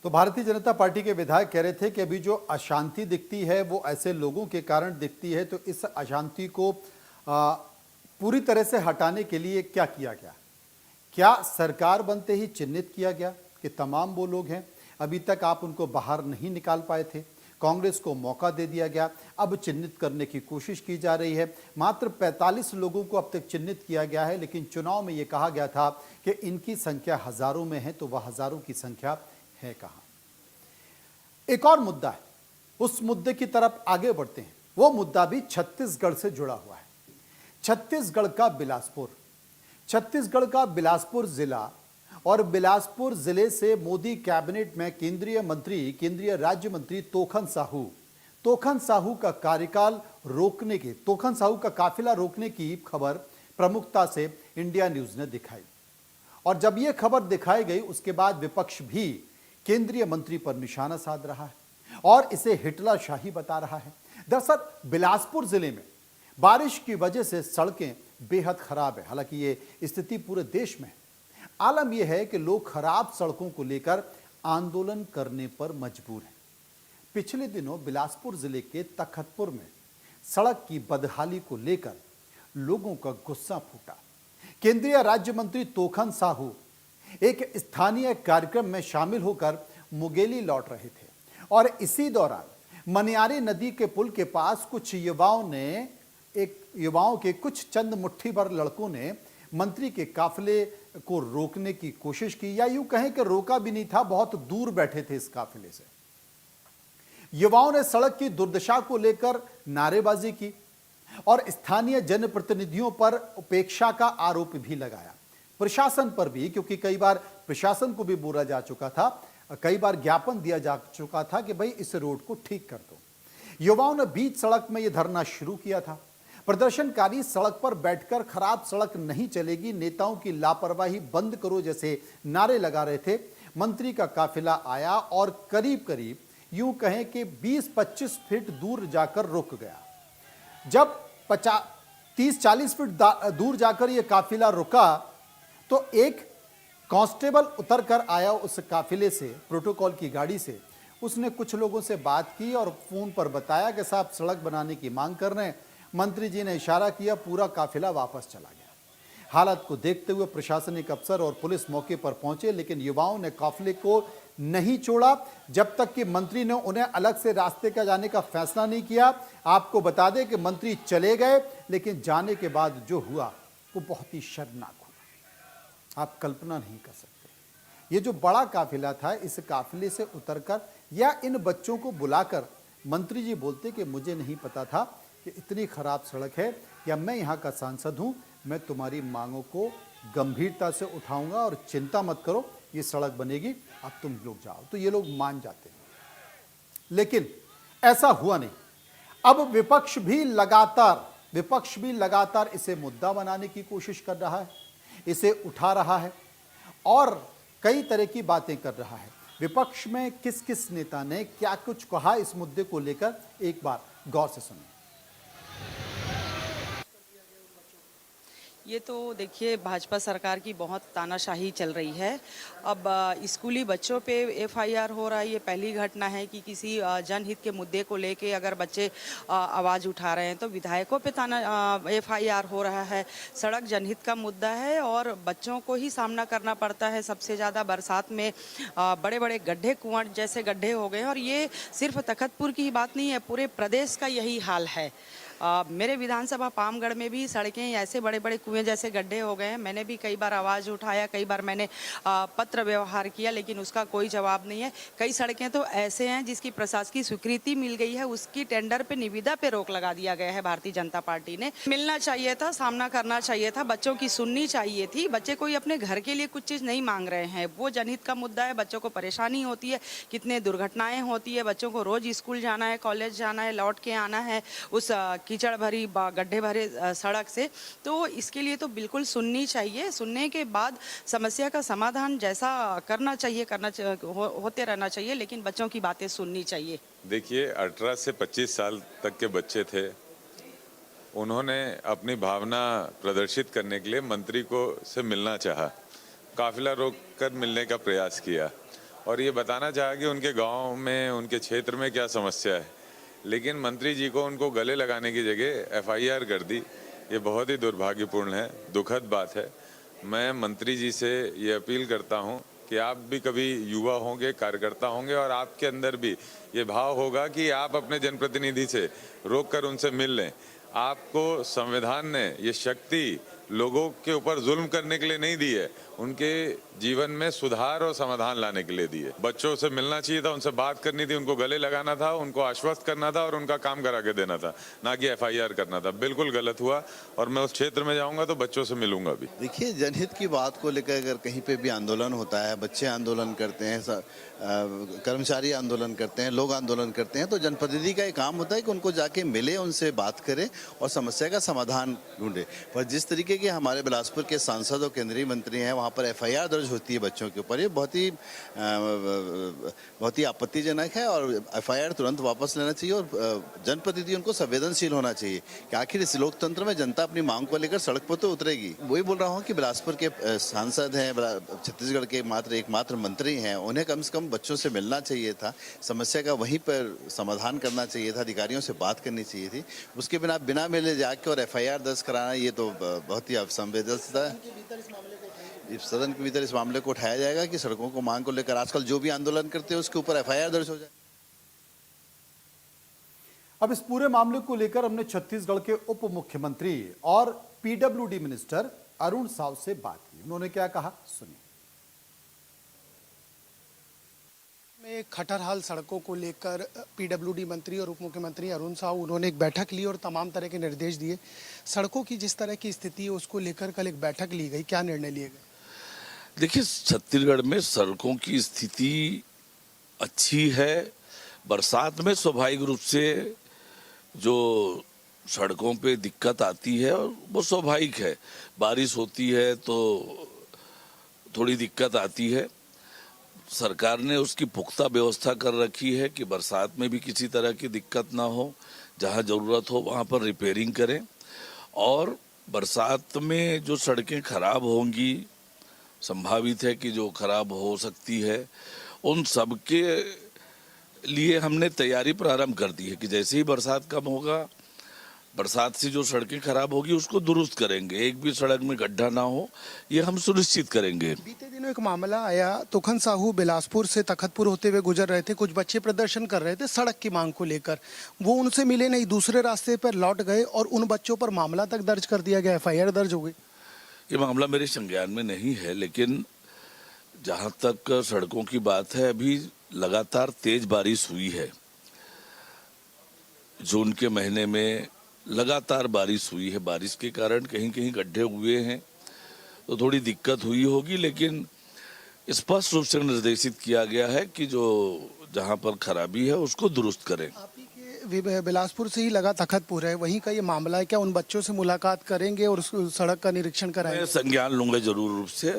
तो भारतीय जनता पार्टी के विधायक कह रहे थे कि अभी जो अशांति दिखती है वो ऐसे लोगों के कारण दिखती है, तो इस अशांति को पूरी तरह से हटाने के लिए क्या किया गया? क्या सरकार बनते ही चिन्हित किया गया कि तमाम वो लोग हैं, अभी तक आप उनको बाहर नहीं निकाल पाए थे, कांग्रेस को मौका दे दिया गया, अब चिन्हित करने की कोशिश की जा रही है। मात्र 45 लोगों को अब तक चिन्हित किया गया है, लेकिन चुनाव में ये कहा गया था कि इनकी संख्या हजारों में है, तो वह हजारों की संख्या है कहां? एक और मुद्दा है, उस मुद्दे की तरफ आगे बढ़ते हैं। वो मुद्दा भी छत्तीसगढ़ से जुड़ा हुआ है। छत्तीसगढ़ का बिलासपुर जिला, और बिलासपुर जिले से मोदी कैबिनेट में केंद्रीय राज्य मंत्री तोखन साहू का कार्यकाल रोकने की, तोखन साहू का काफिला रोकने की खबर प्रमुखता से इंडिया न्यूज ने दिखाई। और जब यह खबर दिखाई गई, उसके बाद विपक्ष भी केंद्रीय मंत्री पर निशाना साध रहा है और इसे हिटलरशाही बता रहा है। दरअसल बिलासपुर जिले में बारिश की वजह से सड़कें बेहद खराब है। हालांकि ये स्थिति पूरे देश में है। आलम यह है कि लोग खराब सड़कों को लेकर आंदोलन करने पर मजबूर हैं। पिछले दिनों बिलासपुर जिले के तखतपुर में सड़क की बदहाली को लेकर लोगों का गुस्सा फूटा। केंद्रीय राज्य मंत्री तोखन साहू एक स्थानीय कार्यक्रम में शामिल होकर मुंगेली लौट रहे थे और इसी दौरान मनियारी नदी के पुल के पास कुछ युवाओं के कुछ चंद मुट्ठी भर लड़कों ने मंत्री के काफिले को रोकने की कोशिश की, या यूं कहें कि रोका भी नहीं था, बहुत दूर बैठे थे इस काफिले से। युवाओं ने सड़क की दुर्दशा को लेकर नारेबाजी की और स्थानीय जनप्रतिनिधियों पर उपेक्षा का आरोप भी लगाया, प्रशासन पर भी, क्योंकि कई बार प्रशासन को भी बोला जा चुका था, कई बार ज्ञापन दिया जा चुका था कि भाई इस रोड को ठीक कर दो। युवाओं ने बीच सड़क में यह धरना शुरू किया था। प्रदर्शनकारी सड़क पर बैठकर खराब सड़क नहीं चलेगी, नेताओं की लापरवाही बंद करो जैसे नारे लगा रहे थे। मंत्री का काफिला आया और करीब करीब यूं कहें कि 20-25 फीट दूर जाकर रुक गया। जब 30-40 फीट दूर जाकर यह काफिला रुका तो एक कांस्टेबल उतर कर आया उस काफिले से, प्रोटोकॉल की गाड़ी से। उसने कुछ लोगों से बात की और फोन पर बताया कि साहब सड़क बनाने की मांग कर रहे हैं। मंत्री जी ने इशारा किया, पूरा काफिला वापस चला गया। हालत को देखते हुए प्रशासनिक अफसर और पुलिस मौके पर पहुंचे, लेकिन युवाओं ने काफिले को नहीं छोड़ा जब तक कि मंत्री ने उन्हें अलग से रास्ते का जाने का फैसला नहीं किया। आपको बता दें कि मंत्री चले गए, लेकिन जाने के बाद जो हुआ वो बहुत ही शर्मनाक हुआ, आप कल्पना नहीं कर सकते। ये जो बड़ा काफिला था, इस काफिले से उतरकर या इन बच्चों को बुलाकर मंत्री जी बोलते कि मुझे नहीं पता था कि इतनी खराब सड़क है, या मैं यहाँ का सांसद हूँ, मैं तुम्हारी मांगों को गंभीरता से उठाऊंगा और चिंता मत करो, ये सड़क बनेगी, अब तुम लोग जाओ, तो ये लोग मान जाते हैं। लेकिन ऐसा हुआ नहीं। अब विपक्ष भी लगातार इसे मुद्दा बनाने की कोशिश कर रहा है, इसे उठा रहा है और कई तरह की बातें कर रहा है। विपक्ष में किस किस नेता ने क्या कुछ कहा इस मुद्दे को लेकर, एक बार गौर से सुनिए। ये तो देखिए, भाजपा सरकार की बहुत तानाशाही चल रही है। अब स्कूली बच्चों पे एफआईआर हो रहा है। ये पहली घटना है कि किसी जनहित के मुद्दे को लेके अगर बच्चे आवाज़ उठा रहे हैं तो विधायकों पे एफआईआर हो रहा है। सड़क जनहित का मुद्दा है और बच्चों को ही सामना करना पड़ता है। सबसे ज़्यादा बरसात में बड़े बड़े गड्ढे, कुआं जैसे गड्ढे हो गए हैं, और ये सिर्फ तखतपुर की ही बात नहीं है, पूरे प्रदेश का यही हाल है। मेरे विधानसभा पामगढ़ में भी सड़कें ऐसे बड़े बड़े कुएं जैसे गड्ढे हो गए हैं। मैंने भी कई बार आवाज़ उठाया, कई बार मैंने पत्र व्यवहार किया, लेकिन उसका कोई जवाब नहीं है। कई सड़कें तो ऐसे हैं जिसकी प्रशासकीय स्वीकृति मिल गई है, उसकी टेंडर पे निविदा पे रोक लगा दिया गया है। भारतीय जनता पार्टी ने मिलना चाहिए था, सामना करना चाहिए था, बच्चों की सुननी चाहिए थी। बच्चे कोई अपने घर के लिए कुछ चीज़ नहीं मांग रहे हैं, वो जनहित का मुद्दा है। बच्चों को परेशानी होती है, कितने दुर्घटनाएं होती है, बच्चों को रोज स्कूल जाना है, कॉलेज जाना है, लौट के आना है उस कीचड़ भरी गड्ढे भरे सड़क से। तो इसके लिए तो बिल्कुल सुननी चाहिए। सुनने के बाद समस्या का समाधान जैसा करना चाहिए होते रहना चाहिए, लेकिन बच्चों की बातें सुननी चाहिए। देखिए, 18 से 25 साल तक के बच्चे थे, उन्होंने अपनी भावना प्रदर्शित करने के लिए मंत्री को से मिलना चाहा, काफिला रोक कर मिलने का प्रयास किया और ये बताना चाहा कि उनके गांव में, उनके क्षेत्र में क्या समस्या है, लेकिन मंत्री जी को उनको गले लगाने की जगह FIR कर दी। ये बहुत ही दुर्भाग्यपूर्ण है, दुखद बात है। मैं मंत्री जी से ये अपील करता हूँ कि आप भी कभी युवा होंगे, कार्यकर्ता होंगे और आपके अंदर भी ये भाव होगा कि आप अपने जनप्रतिनिधि से रोक कर उनसे मिल लें। आपको संविधान ने ये शक्ति लोगों के ऊपर जुल्म करने के लिए नहीं दी है, उनके जीवन में सुधार और समाधान लाने के लिए दी है। बच्चों से मिलना चाहिए था, उनसे बात करनी थी, उनको गले लगाना था, उनको आश्वस्त करना था और उनका काम करा के देना था, ना कि FIR करना था। बिल्कुल गलत हुआ और मैं उस क्षेत्र में जाऊंगा तो बच्चों से मिलूंगा भी। देखिए, जनहित की बात को लेकर अगर कहीं पे भी आंदोलन होता है, बच्चे आंदोलन करते हैं, कर्मचारी आंदोलन करते हैं, लोग आंदोलन करते हैं, तो जनप्रतिनिधि का एक काम होता है कि उनको जाके मिले, उनसे बात करे और समस्या का समाधान ढूंढे। पर जिस तरीके के हमारे बिलासपुर के सांसद और केंद्रीय मंत्री हैं, वहाँ पर FIR दर्ज होती है बच्चों के ऊपर, ये बहुत ही आपत्तिजनक है और FIR तुरंत वापस लेना चाहिए और जनप्रतिनिधि उनको संवेदनशील होना चाहिए कि आखिर इस लोकतंत्र में जनता अपनी मांग को लेकर सड़क पर तो उतरेगी। वही बोल रहा हूँ कि बिलासपुर के सांसद हैं, छत्तीसगढ़ के एकमात्र मंत्री हैं, उन्हें कम से कम बच्चों से मिलना चाहिए था, समस्या का वहीं पर समाधान करना चाहिए था, अधिकारियों से बात करनी चाहिए थी। उसके बिना मिले जाके और FIR दर्ज कराना, ये तो बहुत ही असंवेदनशीलता है। सदन के भीतर इस मामले को उठाया जाएगा कि सड़कों को मांग को लेकर आजकल जो भी आंदोलन करते हैं उसके ऊपर FIR दर्ज हो जाए। अब इस पूरे मामले को लेकर हमने छत्तीसगढ़ के उप मुख्यमंत्री और PWD मिनिस्टर अरुण साव से बात की। उन्होंने क्या कहा, सुनिए। में खटरहाल सड़कों को लेकर PWD मंत्री और उप मुख्यमंत्री अरुण साव उन्होंने एक बैठक ली और तमाम तरह के निर्देश दिए। सड़कों की जिस तरह की स्थिति है उसको लेकर कल एक बैठक ली गई, क्या निर्णय लिए गए? देखिए, छत्तीसगढ़ में सड़कों की स्थिति अच्छी है। बरसात में स्वाभाविक रूप से जो सड़कों पे दिक्कत आती है और वो स्वाभाविक है, बारिश होती है तो थोड़ी दिक्कत आती है। सरकार ने उसकी पुख्ता व्यवस्था कर रखी है कि बरसात में भी किसी तरह की दिक्कत ना हो, जहाँ ज़रूरत हो वहाँ पर रिपेयरिंग करें। और बरसात में जो सड़कें खराब होंगी, संभावित है कि जो खराब हो सकती है, उन सब के लिए हमने तैयारी प्रारंभ कर दी है कि जैसे ही बरसात कम होगा, बरसात से जो सड़कें खराब होगी उसको दुरुस्त करेंगे, एक भी सड़क में गड्ढा ना हो, ये हम सुनिश्चित करेंगे। बीते दिनों एक मामला आया, तुखन साहू बिलासपुर से तखतपुर होते हुए गुजर रहे थे, कुछ बच्चे प्रदर्शन कर रहे थे सड़क की मांग को लेकर, वो उनसे मिले नहीं, दूसरे रास्ते पर लौट गए और उन बच्चों पर मामला तक दर्ज कर दिया गया, FIR दर्ज हो गई। ये मामला मेरे संज्ञान में नहीं है, लेकिन जहाँ तक सड़कों की बात है, अभी लगातार तेज बारिश हुई है। जून के महीने में लगातार बारिश हुई है, बारिश के कारण कहीं कहीं गड्ढे हुए हैं तो थोड़ी दिक्कत हुई होगी, लेकिन स्पष्ट रूप से निर्देशित किया गया है कि जो जहाँ पर खराबी है उसको दुरुस्त करें। आप ही के बिलासपुर से ही लगा तखतपुर है, वहीं का ये मामला है, क्या उन बच्चों से मुलाकात करेंगे और उस सड़क का निरीक्षण कराएंगे? मैं संज्ञान लूंगा जरूर रूप से।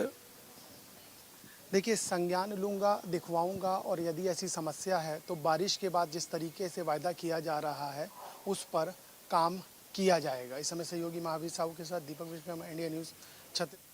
देखिए, संज्ञान लूंगा, दिखवाऊंगा और यदि ऐसी समस्या है तो बारिश के बाद जिस तरीके से वायदा किया जा रहा है उस पर काम किया जाएगा। इस समय सहयोगी महावीर साहू के साथ दीपक विश्वकर्मा, इंडिया न्यूज़, छत्तीसगढ़।